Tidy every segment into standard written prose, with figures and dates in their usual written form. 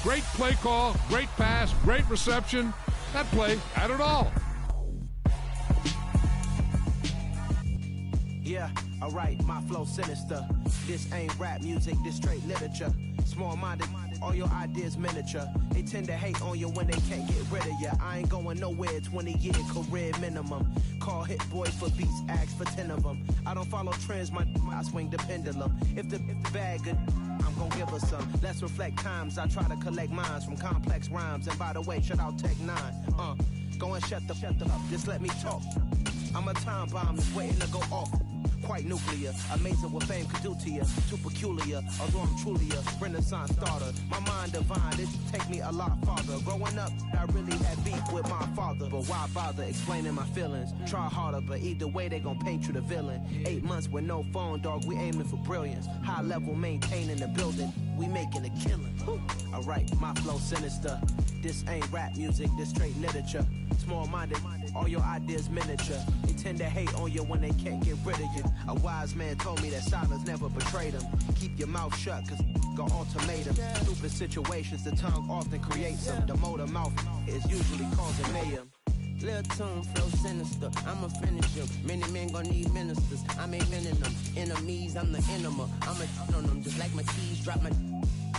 Great play call, great pass, great reception. That play had it all. Yeah, alright, my flow sinister. This ain't rap music, this straight literature. Small-minded, all your ideas miniature. They tend to hate on you when they can't get rid of you. I ain't going nowhere, 20-year career minimum. Call hit boys for beats, ask for 10 of them. I don't follow trends, I swing the pendulum. If the bag good, I'm gon' give her some. Let's reflect times, I try to collect minds from complex rhymes. And by the way, shout out Tech 9. Go and shut the up, just let me talk. I'm a time bomb that's waiting to go off. Quite nuclear, amazing what fame could do to you. Too peculiar, although I'm truly a renaissance starter. My mind divine, it take me a lot farther. Growing up, I really had beef with my father. But why bother explaining my feelings? Try harder, but either way they gon' paint you the villain. 8 months with no phone, dog, we aiming for brilliance. High level maintaining the building, we making a killing. Alright, my flow sinister. This ain't rap music, this straight literature. Small-minded, all your ideas miniature. They tend to hate on you when they can't get rid of you. A wise man told me that silence never betrayed him. Keep your mouth shut, cause got ultimatum. Stupid situations, the tongue often creates them. The motor mouth is usually causing mayhem. Lil' tune, flow sinister, I'ma finish him. Many men gon' need ministers, I'm a men in them. Enemies, I'm the enema. I'm a on them, just like my keys, drop my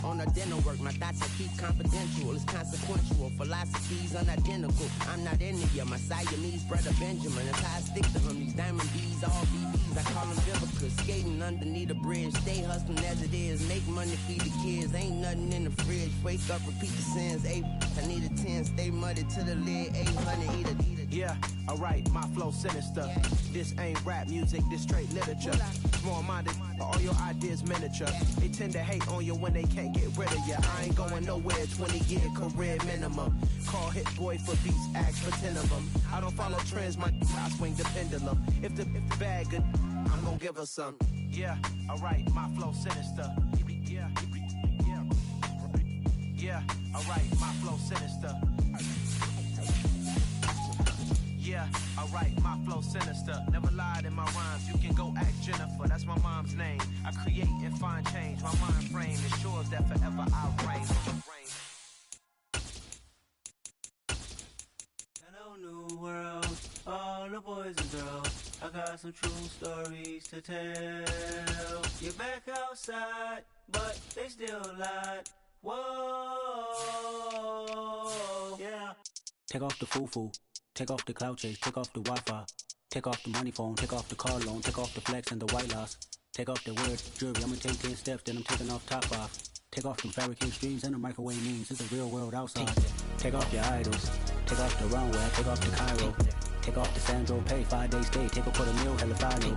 on the dinner work. My thoughts I keep confidential, it's consequential. Philosophies unidentical, I'm not into you. My Siamese brother Benjamin, that's how I stick to him. These diamond B's, all BBs, I call them Vivica. Skating underneath the bridge, stay hustling as it is. Make money, feed the kids, ain't nothing in the fridge. Wake up, repeat the sins, 8, I need a 10, stay muddy to the lid, 800, eat a. Yeah, alright, my flow sinister. This ain't rap music, this straight literature. Small-minded, all your ideas miniature. They tend to hate on you when they can't get rid of you. I ain't going nowhere, 20-year career minimum. Call hit boy for beats, ask for 10 of them. I don't follow trends, I swing the pendulum. If the bag good, I'm gon' give her some. Yeah, alright, my flow sinister. Yeah, alright, my flow sinister. Yeah, alright, my flow sinister. Never lied in my rhymes, you can go ask Jennifer. That's my mom's name. I create and find change. My mind frame ensures that forever I'll reign. Hello, new world, all the boys and girls. I got some true stories to tell. You're back outside, but they still lied. Whoa, yeah. Take off the foo-foo. Take off the cloud chase, take off the Wi-Fi. Take off the money phone, take off the car loan, take off the flex and the white loss. Take off the weird jewelry, I'ma take 10 steps, then I'm taking off top off. Take off the fabricated streams and the microwave memes, it's a real world outside. Take off your idols, take off the runway, take off the Cairo. Take off the Sandro Pay, 5 days stay, take a quarter meal, hella follow.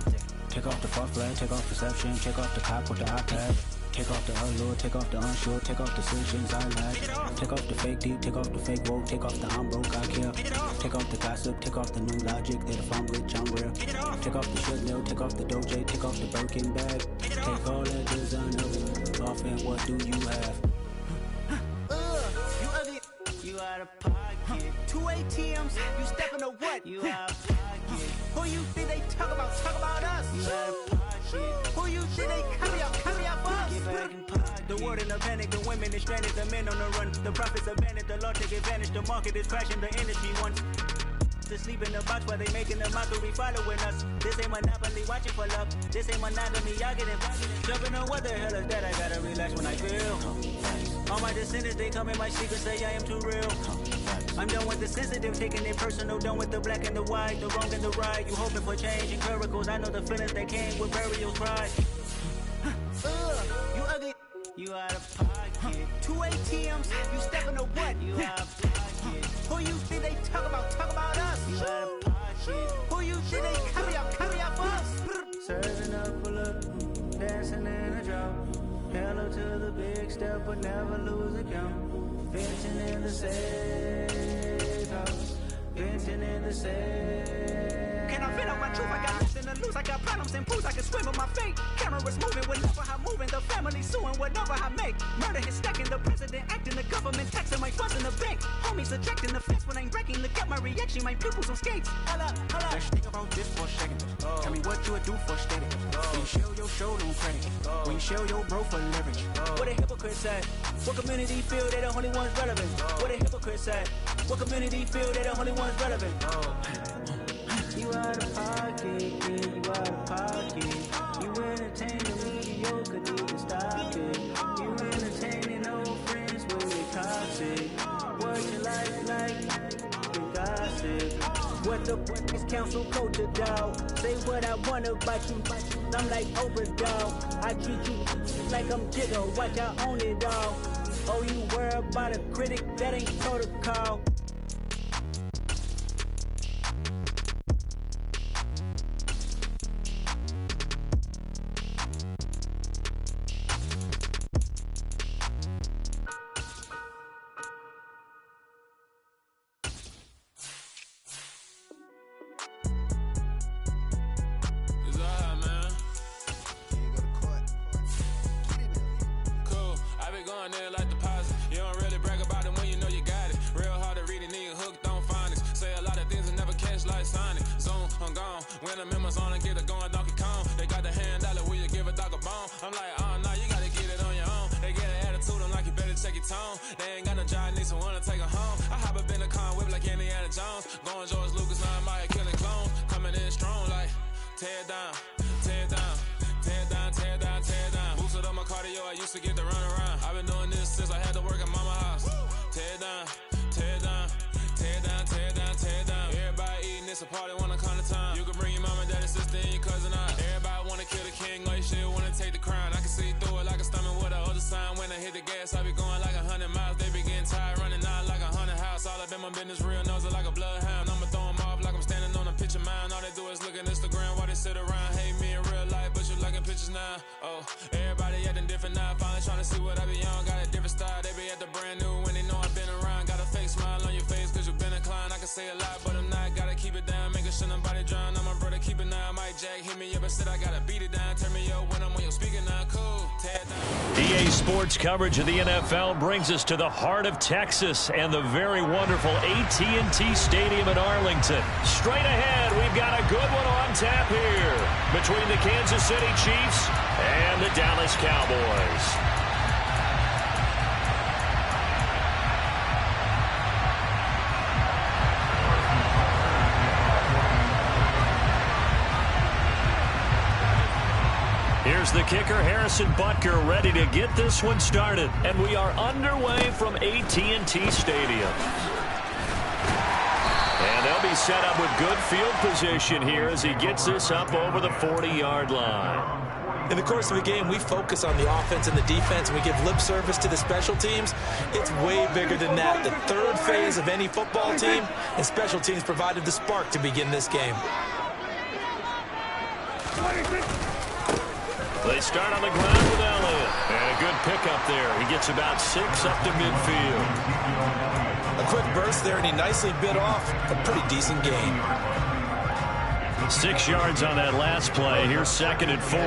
Take off the fuck flag, take off perception, take off the cop with the iPad. Take off the allure, take off the unsure, take off decisions I lack. Take off the fake deep, take off the fake woke, take off the I'm broke, I care. Take off the gossip, take off the new logic, that if I'm rich, I'm real. Take off the shit nil, take off the Doja, take off the Birkin bag. Take all that designer off and what do you have? You ugly, you out of pocket. 2 ATMs, you stepping to what? You out of pocket. Who you think they talk about us? You out of pocket. Who you think they carry out for us? Get back in pocket. The world in a panic, the women is stranded, the men on the run. The profits abandoned, the law take advantage, the market is crashing, the industry wants to sleep in the box while they making a mockery following us. This ain't Monopoly, watching for love. This ain't monogamy, y'all get invited. Jumping on what the hell is that? I gotta relax when I feel. All my descendants, they come in my secret, say I am too real. I'm done with the sensitive, taking it personal, done with the black and the white, the wrong and the right. You hoping for change and miracles, I know the feelings that came with burial pride. You ugly, you out of pocket. 2 ATMs, you stepping to what? You out of pocket. Who you think they talk about us? You out of pocket. Who you think they carry out for us? Serving up full of, dancing in a drought. Hello to the big step, but never lose a count. Venting in the safe house. Venting in the safe. Can I fit out my truth? I got nothing to lose. I got problems and booze. I can swim with my fate. Cameras moving whenever I'm moving. The family suing whatever I make. Murder is stacking. The president acting. The government taxing my funds in the bank. Homies ejecting the fence when I'm breaking. Look at my reaction. My pupils on skates. Hold up. Let's think about this for a second. Tell me what you would do for steady. When you show your show, no credit. When you shell your bro for living. What a hypocrite say? What community feel they the only ones relevant? What a hypocrite say? What community feel they the only ones relevant? You out of pocket, yeah, you out of pocket. You entertain the mediocre, need to stop it. You entertaining old friends with it toxic. What your life like? You gossip. What the fuck is council culture, dog? Say what I want about you, I'm like overdog. I treat you like I'm Jigga, watch I own it all. Oh, you worry about a critic, that ain't protocol. EA Sports coverage of the NFL brings us to the heart of Texas and the very wonderful AT&T Stadium in Arlington. Straight ahead, we've got a good one on tap here between the Kansas City Chiefs and the Dallas Cowboys. Here's the kicker, Harrison Butker, ready to get this one started. And we are underway from AT&T Stadium. And they'll be set up with good field position here as he gets this up over the 40-yard line. In the course of a game, we focus on the offense and the defense, and we give lip service to the special teams. It's way bigger than that. The third phase of any football team, and special teams provided the spark to begin this game. They start on the ground with Elliott. And a good pickup there. He gets about 6 up to midfield. A quick burst there, and he nicely bit off a pretty decent gain. 6 yards on that last play. Here's 2nd and 4.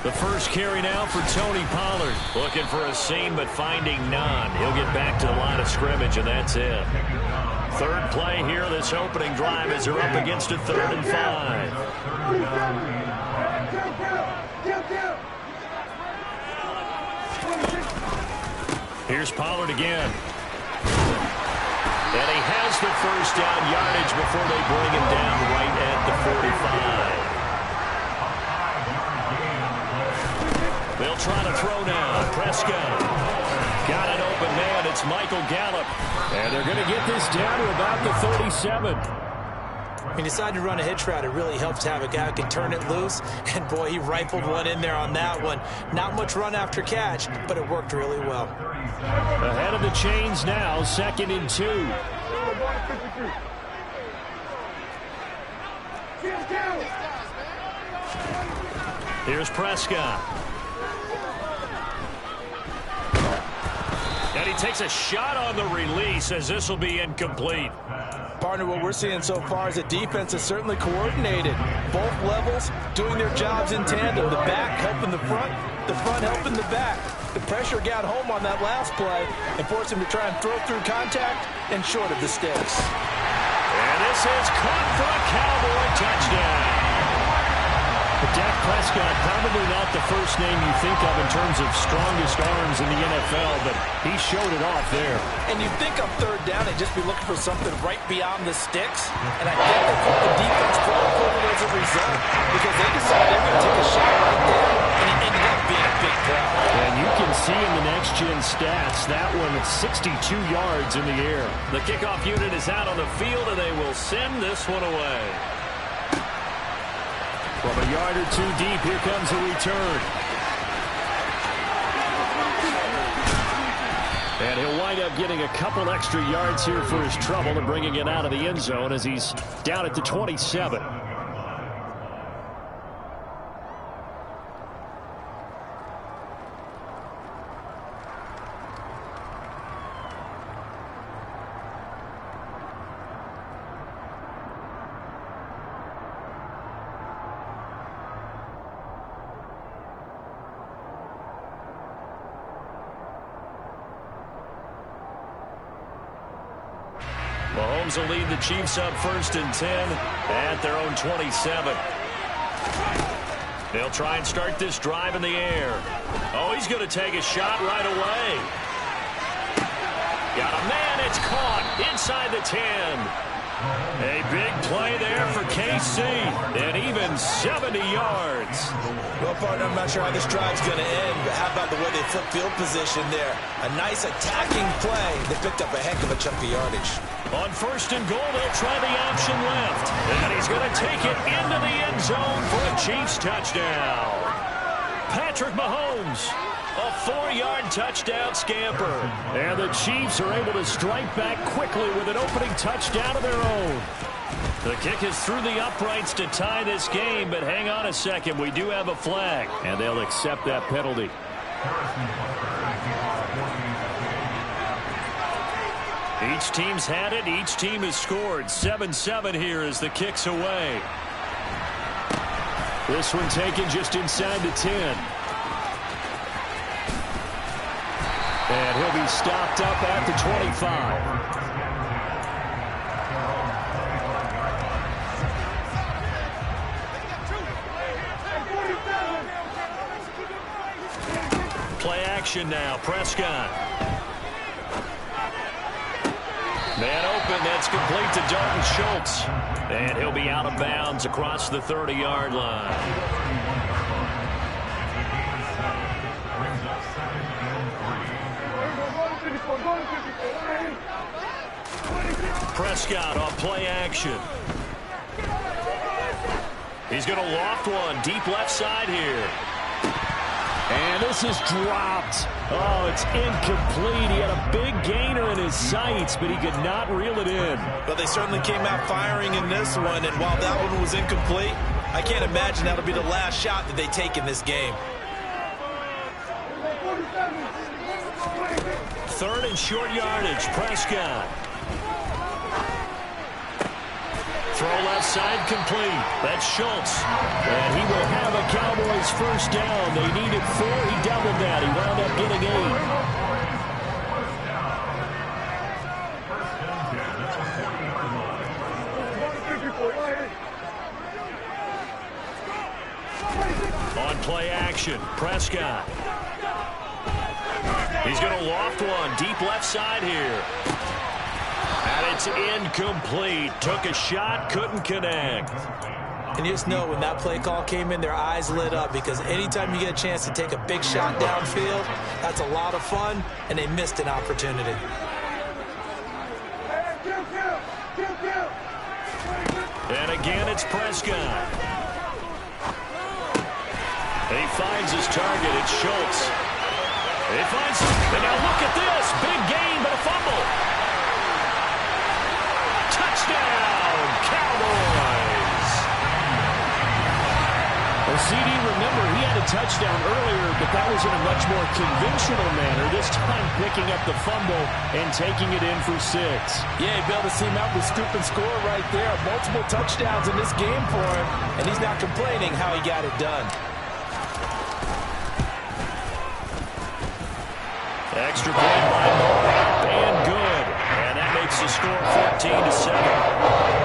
The first carry now for Tony Pollard. Looking for a seam, but finding none. He'll get back to the line of scrimmage, and that's it. Third play here, this opening drive as they're up against a 3rd and 5. Here's Pollard again. And he has the first down yardage before they bring him down right at the 45. They'll try to throw now. Prescott. Got an open man. It's Michael Gallup. And they're going to get this down to about the 37. When you decide to run a hitch route, it really helps to have a guy who can turn it loose. And, boy, he rifled one in there on that one. Not much run after catch, but it worked really well. Ahead of the chains now, 2nd and 2. Here's Prescott. And he takes a shot on the release as this will be incomplete. Partner, what we're seeing so far is the defense is certainly coordinated. Both levels doing their jobs in tandem. The back helping the front helping the back. The pressure got home on that last play and forced him to try and throw through contact and short of the sticks. And this is caught for a Cowboy Prescott, probably not the first name you think of in terms of strongest arms in the NFL, but he showed it off there. And you think on third down, they'd just be looking for something right beyond the sticks. And I think they called the defense flat-footed as a result because they decided they were going to take a shot right there, and it ended up being a big play. And you can see in the next-gen stats, that one at 62 yards in the air. The kickoff unit is out on the field, and they will send this one away. From a yard or two deep, here comes a return. And he'll wind up getting a couple extra yards here for his trouble and bringing it out of the end zone as he's down at the 27. Mahomes will lead the Chiefs up 1st and 10 at their own 27. They'll try and start this drive in the air. Oh, he's going to take a shot right away. Got a man, it's caught inside the 10. A big play there for KC, and even 70 yards. Well, partner, I'm not sure how this drive's going to end, but how about the way they flip field position there? A nice attacking play. They picked up a heck of a chunk of yardage. On 1st and goal, they'll try the option left. And he's going to take it into the end zone for a Chiefs touchdown. Patrick Mahomes, a 4-yard touchdown scamper. And the Chiefs are able to strike back quickly with an opening touchdown of their own. The kick is through the uprights to tie this game, but hang on a second. We do have a flag, and they'll accept that penalty. Each team's had it. Each team has scored. 7-7 here as the kick's away. This one taken just inside the 10. And he'll be stopped up at the 25. Play action now. Prescott. Man open, that's complete to Dalton Schultz. And he'll be out of bounds across the 30-yard line. Prescott on play action. He's going to loft one deep left side here. And this is dropped. Oh, it's incomplete. He had a big gainer in his sights, but he could not reel it in. Well, they certainly came out firing in this one, and while that one was incomplete, I can't imagine that'll be the last shot that they take in this game. 3rd and short yardage, Prescott. Throw left side complete. That's Schultz. And he will have a Cowboys first down. They needed 4. He doubled that. He wound up getting 8. On play action, Prescott. He's going to loft one deep left side here. And it's incomplete. Took a shot, couldn't connect. And you just know when that play call came in, their eyes lit up because anytime you get a chance to take a big shot downfield, that's a lot of fun, and they missed an opportunity. And again, it's Prescott. He finds his target. It's Schultz. He finds him. And now look at this. Big gain, but a fumble. Touchdown, Cowboys. Well, CD, remember, he had a touchdown earlier, but that was in a much more conventional manner. This time picking up the fumble and taking it in for 6. Yeah, he bailed his team out with scoop and score right there. Multiple touchdowns in this game for him, and he's not complaining how he got it done. Extra point by Moore, and good. And that makes the score 14-7.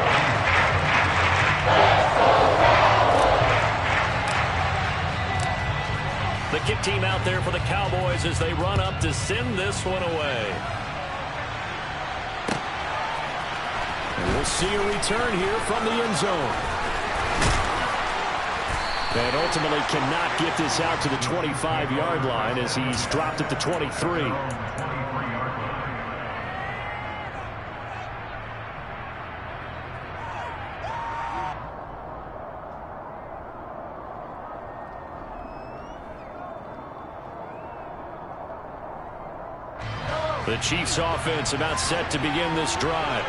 Black team out there for the Cowboys as they run up to send this one away. And we'll see a return here from the end zone. And ultimately cannot get this out to the 25-yard line as he's dropped at the 23. The Chiefs offense about set to begin this drive.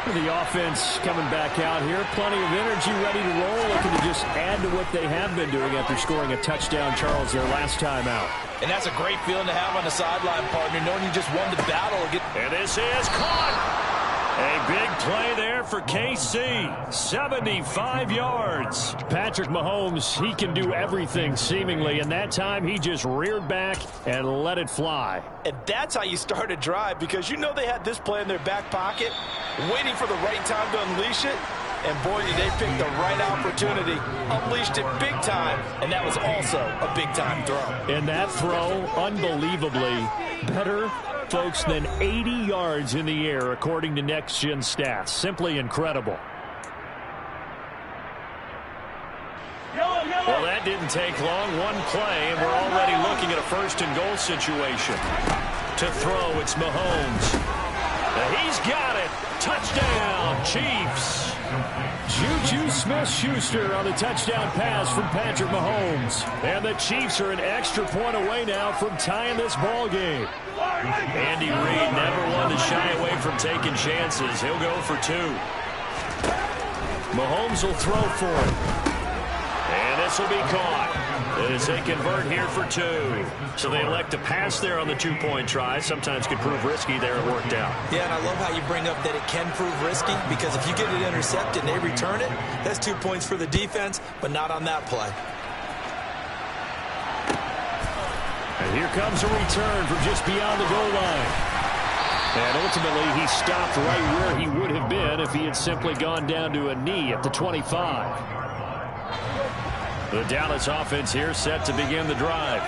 The offense coming back out here. Plenty of energy, ready to roll, looking to just add to what they have been doing after scoring a touchdown, Charles, their last time out. And that's a great feeling to have on the sideline, partner, knowing you just won the battle. And this is caught. A big play there for KC. 75 yards. Patrick Mahomes, he can do everything seemingly, and that time he just reared back and let it fly. And that's how you start a drive, because you know they had this play in their back pocket, waiting for the right time to unleash it. And boy, did they pick the right opportunity. Unleashed it big time, and that was also a big-time throw. And that throw, unbelievably better, folks, than 80 yards in the air, according to Next Gen Stats. Simply incredible. Well, that didn't take long. One play, and we're already looking at a first-and-goal situation. To throw, it's Mahomes. He's got it. Touchdown, Chiefs. Juju Smith-Schuster on the touchdown pass from Patrick Mahomes. And the Chiefs are an extra point away now from tying this ball game. Andy Reid never one to shy away from taking chances. He'll go for two. Mahomes will throw for it. And this will be caught as they convert here for two. So they elect to pass there on the two-point try. Sometimes could prove risky there. It worked out. Yeah, and I love how you bring up that it can prove risky, because if you get it intercepted and they return it, that's 2 points for the defense, but not on that play. And here comes a return from just beyond the goal line. And ultimately, he stopped right where he would have been if he had simply gone down to a knee at the 25. The Dallas offense here set to begin the drive.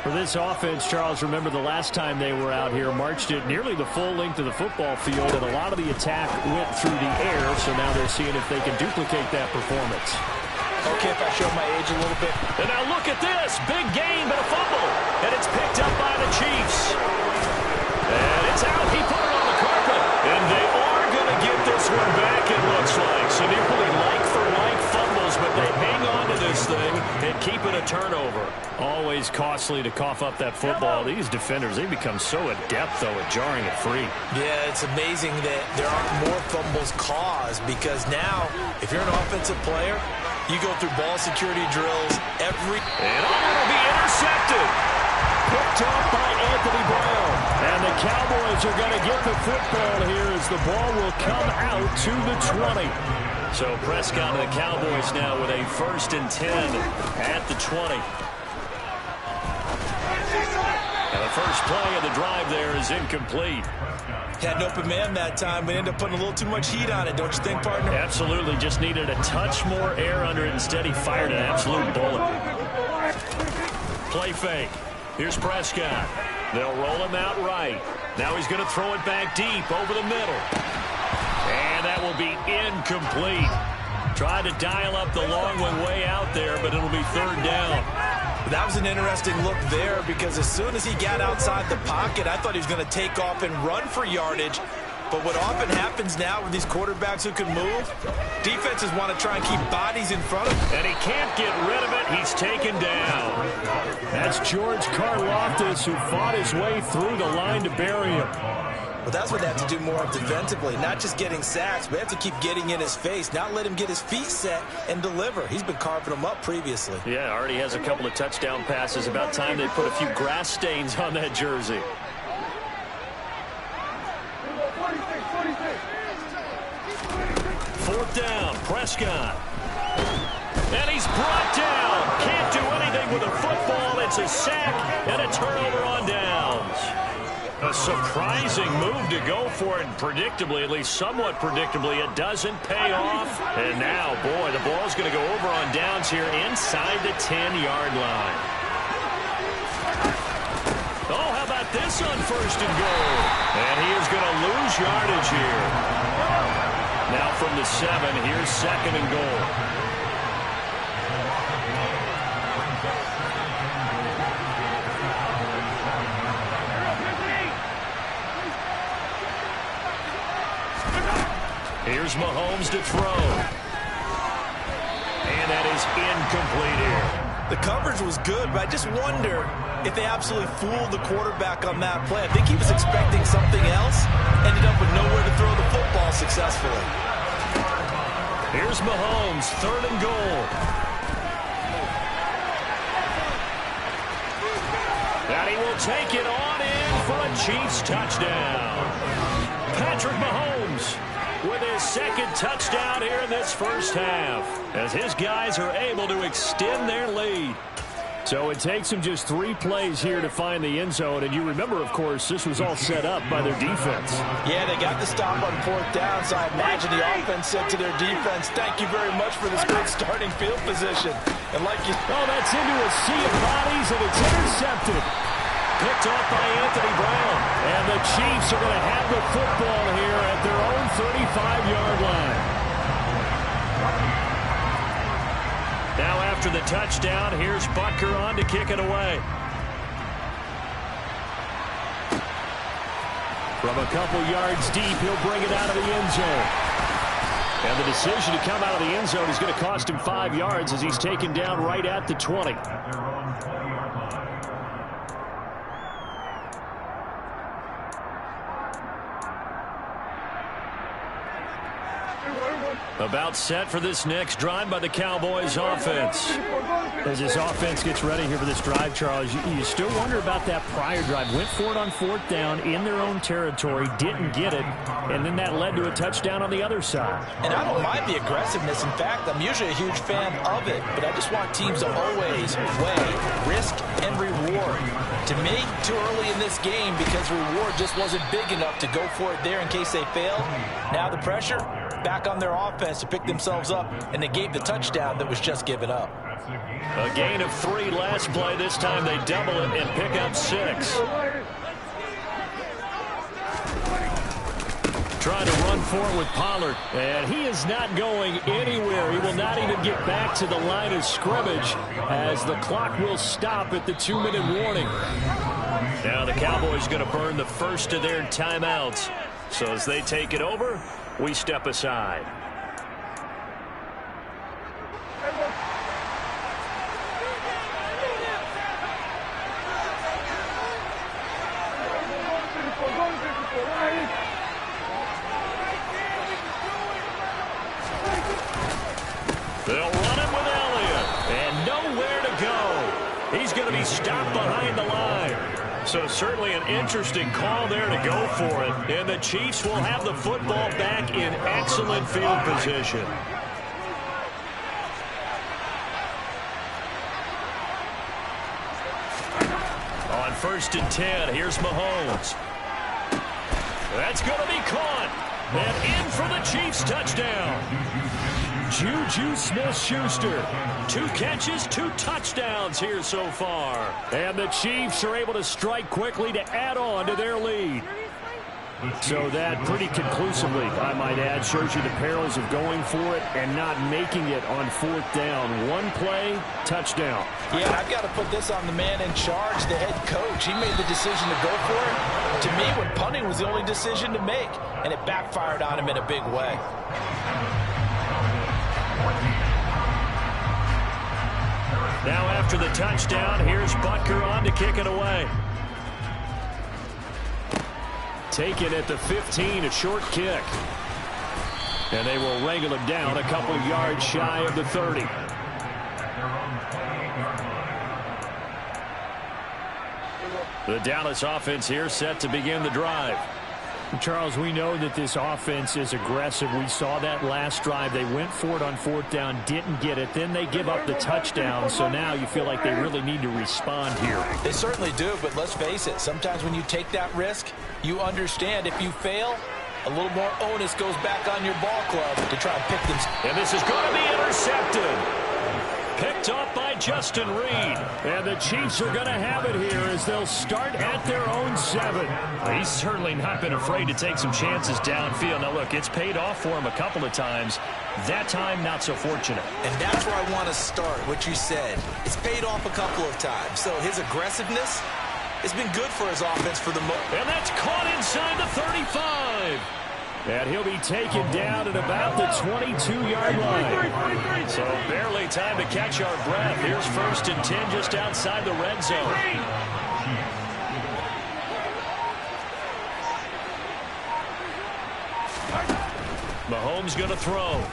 For this offense, Charles, remember the last time they were out here, marched it nearly the full length of the football field, and a lot of the attack went through the air, so now they're seeing if they can duplicate that performance. Okay, if I show my age a little bit. And now look at this. Big gain, but a fumble. And it's picked up by the Chiefs. And it's out. He put it on the carpet. And they are going to get this one back, it looks like. So nearly like-for-like fumbles, but they hang on to this thing and keep it a turnover. Always costly to cough up that football. These defenders, they become so adept, though, at jarring it free. Yeah, it's amazing that there aren't more fumbles caused, because now, if you're an offensive player, you go through ball security drills every... And it'll be intercepted. Picked up by Anthony Brown. And the Cowboys are going to get the football here as the ball will come out to the 20. So Prescott and the Cowboys now with a 1st and 10 at the 20. And the first play of the drive there is incomplete. Had an open man that time, but ended up putting a little too much heat on it, don't you think, partner? Absolutely. Just needed a touch more air under it. Instead, he fired an absolute bullet. Play fake. Here's Prescott. They'll roll him out right. Now he's going to throw it back deep over the middle. And that will be incomplete. Tried to dial up the long one way out there, but it'll be 3rd down. That was an interesting look there, because as soon as he got outside the pocket, I thought he was going to take off and run for yardage. But what often happens now with these quarterbacks who can move, defenses want to try and keep bodies in front of him. And he can't get rid of it. He's taken down. That's George Karlaftis, who fought his way through the line to bury him. But that's what they have to do more of defensively, not just getting sacks, but they have to keep getting in his face, not let him get his feet set and deliver. He's been carving them up previously. Yeah, already has a couple of touchdown passes. About time they put a few grass stains on that jersey. Fourth down, Prescott. And he's brought down. Can't do anything with a football. It's a sack and a turnover on downs. A surprising move to go for it, and predictably, at least somewhat predictably, it doesn't pay off. And now, boy, the ball's going to go over on downs here inside the 10-yard line. got this on 1st and goal. And he is going to lose yardage here. Now from the 7, here's 2nd and goal. Here's Mahomes to throw. And that is incomplete here. The coverage was good, but I just wonder if they absolutely fooled the quarterback on that play. I think he was expecting something else, ended up with nowhere to throw the football successfully. Here's Mahomes, 3rd and goal. And he will take it on in for a Chiefs touchdown. Patrick Mahomes with his 2nd touchdown here in this first half, as his guys are able to extend their lead. So it takes them just 3 plays here to find the end zone. And you remember, of course, this was all set up by their defense. Yeah, they got the stop on 4th down, so I imagine the offense said to their defense, thank you very much for this great starting field position. And like you... Oh, that's into a sea of bodies, and it's intercepted. Picked off by Anthony Brown. And the Chiefs are going to have the football here at their own 35-yard line. Now after the touchdown, here's Butker on to kick it away. From a couple yards deep, he'll bring it out of the end zone. And the decision to come out of the end zone is going to cost him 5 yards as he's taken down right at the 20. About set for this next drive by the Cowboys offense. As this offense gets ready here for this drive, Charles, you still wonder about that prior drive. Went for it on 4th down in their own territory, didn't get it, and then that led to a touchdown on the other side. And I don't mind the aggressiveness. In fact, I'm usually a huge fan of it, but I just want teams to always weigh risk and reward. To me, too early in this game because reward just wasn't big enough to go for it there in case they failed. Now the pressure back on their offense to pick themselves up, and they gave the touchdown that was just given up. A gain of 3 last play. This time they double it and pick up 6. Trying to run forward with Pollard, and he is not going anywhere. He will not even get back to the line of scrimmage as the clock will stop at the 2-minute warning. Now the Cowboys going to burn the first of their timeouts. So as they take it over, we step aside. They'll run him with Elliott, and nowhere to go. He's going to be stopped behind the line. So certainly an interesting call there to go for it. And the Chiefs will have the football back in excellent field position. On 1st and 10, here's Mahomes. That's going to be caught. And in for the Chiefs touchdown. Juju Smith-Schuster. 2 catches, 2 touchdowns here so far. And the Chiefs are able to strike quickly to add on to their lead. So that pretty conclusively, I might add, shows you the perils of going for it and not making it on 4th down. 1 play, touchdown. Yeah, I've got to put this on the man in charge, the head coach. He made the decision to go for it. To me, when punting was the only decision to make, and it backfired on him in a big way. Now after the touchdown, here's Butker on to kick it away. Taken at the 15, a short kick. And they will wrangle him down a couple yards shy of the 30. The Dallas offense here set to begin the drive. Charles, we know that this offense is aggressive. We saw that last drive. They went for it on 4th down, didn't get it. Then they give up the touchdown. So now you feel like they really need to respond here. They certainly do, but let's face it. Sometimes when you take that risk, you understand if you fail, a little more onus goes back on your ball club to try and pick them. And this is going to be intercepted. Picked off by Justin Reed. And the Chiefs are going to have it here as they'll start at their own 7. He's certainly not been afraid to take some chances downfield. Now, look, it's paid off for him a couple of times. That time, not so fortunate. And that's where I want to start, what you said. It's paid off a couple of times. So his aggressiveness has been good for his offense for the most. And that's caught inside the 35. And he'll be taken down at about the 22-yard line. So barely time to catch our breath. Here's 1st and 10 just outside the red zone. Mahomes going to throw.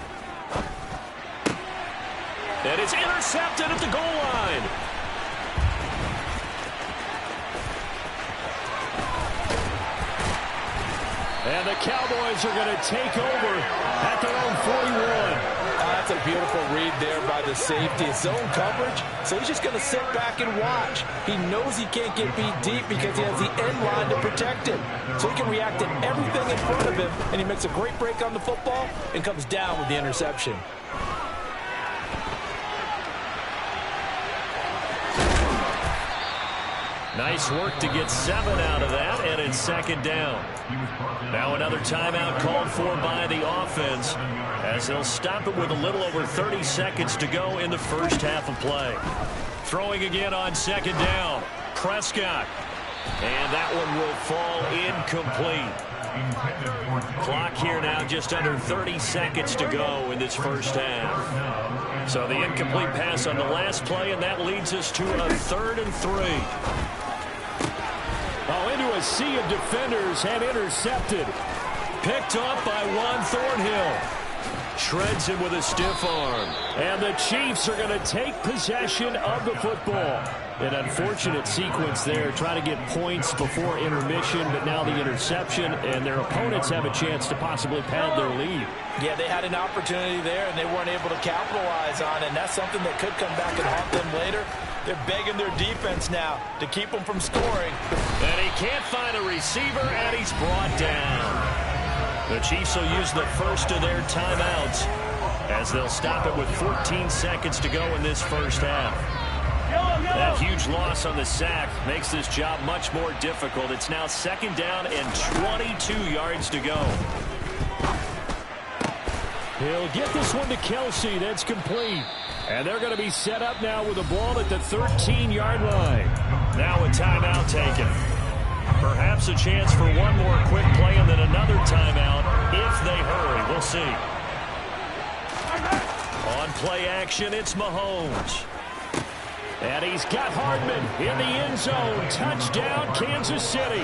And it's intercepted at the goal line. And the Cowboys are going to take over at their own 41. That's a beautiful read there by the safety. Zone coverage, so he's just going to sit back and watch. He knows he can't get beat deep because he has the end line to protect him. So he can react to everything in front of him, and he makes a great break on the football and comes down with the interception. Nice work to get 7 out of that, and it's 2nd down. Now another timeout called for by the offense as they'll stop it with a little over 30 seconds to go in the first half of play. Throwing again on 2nd down. Prescott. And that one will fall incomplete. Clock here now just under 30 seconds to go in this first half. So the incomplete pass on the last play, and that leads us to a 3rd and 3. Oh, into a sea of defenders and intercepted. Picked off by Juan Thornhill. Shreds him with a stiff arm. And the Chiefs are going to take possession of the football. An unfortunate sequence there, trying to get points before intermission, but now the interception, and their opponents have a chance to possibly pad their lead. Yeah, they had an opportunity there, and they weren't able to capitalize on it, and that's something that could come back and haunt them later. They're begging their defense now to keep them from scoring. And he can't find a receiver, and he's brought down. The Chiefs will use the first of their timeouts as they'll stop it with 14 seconds to go in this first half. That huge loss on the sack makes this job much more difficult. It's now 2nd down and 22 yards to go. He'll get this one to Kelsey. That's complete. And they're going to be set up now with the ball at the 13-yard line. Now a timeout taken. Perhaps a chance for one more quick play and then another timeout if they hurry. We'll see. On play action, it's Mahomes. And he's got Hardman in the end zone. Touchdown, Kansas City.